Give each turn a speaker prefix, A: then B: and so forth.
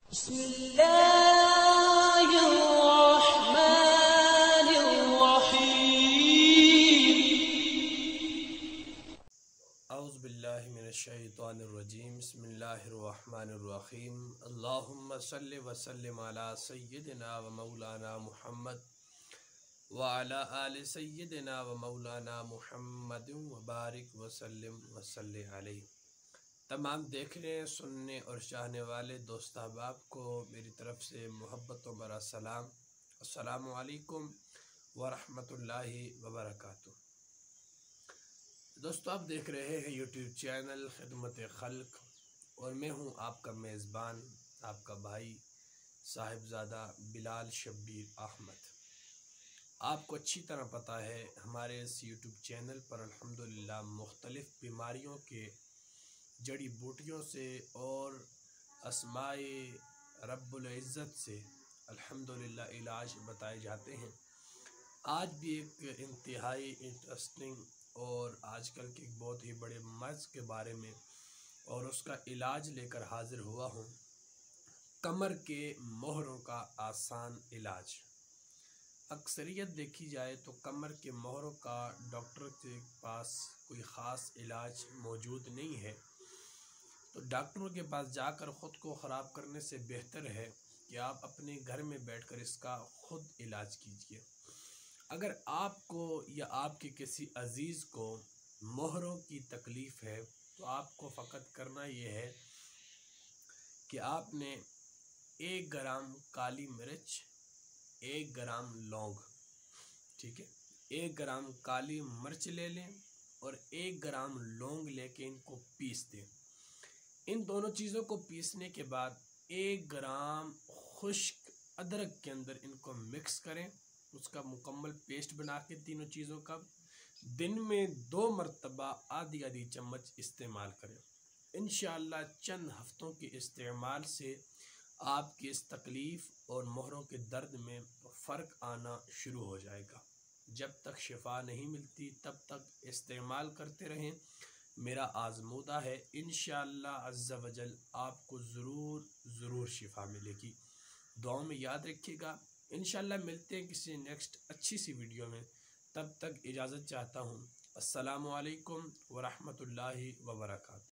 A: औज़ुबिल्लाहिमिनश्शैतानिर्रजीम बिस्मिल्लाहिर्रहमानिर्रहीम अल्लाहुम्मा सल्लि व सल्लिम अला सय्यिदिना व मौलाना मुहम्मद व अला आलि सय्यिदिना व मौलाना मुहम्मदिन व बारिक व सल्लिम व सल्लि अलैहि। तमाम देखने, सुनने और चाहने वाले दोस्त अहबाब को मेरी तरफ से मोहब्बतों भरा सलाम। अस्सलामु अलैकुम व रहमतुल्लाहि व बरकातुहू। दोस्तों, आप देख रहे हैं यूट्यूब चैनल खिदमत खल्क और मैं हूं आपका मेज़बान, आपका भाई साहिबजादा बिलाल शब्बीर अहमद। आपको अच्छी तरह पता है हमारे इस यूट्यूब चैनल पर अल्हम्दुलिल्लाह मुख्तलिफ़ बीमारियों के जड़ी बूटियों से और अस्माए रब्बुल इज़्ज़त से अल्हम्दुलिल्लाह इलाज बताए जाते हैं। आज भी एक इंतहाई इंटरेस्टिंग और आजकल के एक बहुत ही बड़े मर्ज़ के बारे में और उसका इलाज लेकर हाज़िर हुआ हूँ। कमर के मोहरों का आसान इलाज। अक्सरियत देखी जाए तो कमर के मोहरों का डॉक्टर के पास कोई ख़ास इलाज मौजूद नहीं है, तो डॉक्टरों के पास जाकर ख़ुद को ख़राब करने से बेहतर है कि आप अपने घर में बैठकर इसका ख़ुद इलाज कीजिए। अगर आपको या आपके किसी अज़ीज़ को मोहरों की तकलीफ़ है तो आपको फ़कत करना ये है कि आपने 1 ग्राम काली मिर्च, 1 ग्राम लौंग, ठीक है, 1 ग्राम काली मिर्च ले लें और 1 ग्राम लौंग लेके इनको पीस दें। इन दोनों चीज़ों को पीसने के बाद 1 ग्राम खुश्क अदरक के अंदर इनको मिक्स करें, उसका मुकम्मल पेस्ट बना के तीनों चीज़ों का दिन में 2 मरतबा आधी आधी चम्मच इस्तेमाल करें। इंशाअल्लाह चंद हफ्तों के इस्तेमाल से आपकी इस तकलीफ़ और मोहरों के दर्द में फ़र्क आना शुरू हो जाएगा। जब तक शिफा नहीं मिलती तब तक इस्तेमाल करते रहें। मेरा आज़मूदा है, इंशाअल्लाह अज़्ज़ा वजल आपको ज़रूर शिफा मिलेगी। दुआओं में याद रखिएगा। इंशाअल्लाह मिलते हैं किसी नेक्स्ट अच्छी सी वीडियो में। तब तक इजाज़त चाहता हूँ। अस्सलामु अलैकुम व रहमतुल्लाहि व बरकातुहू।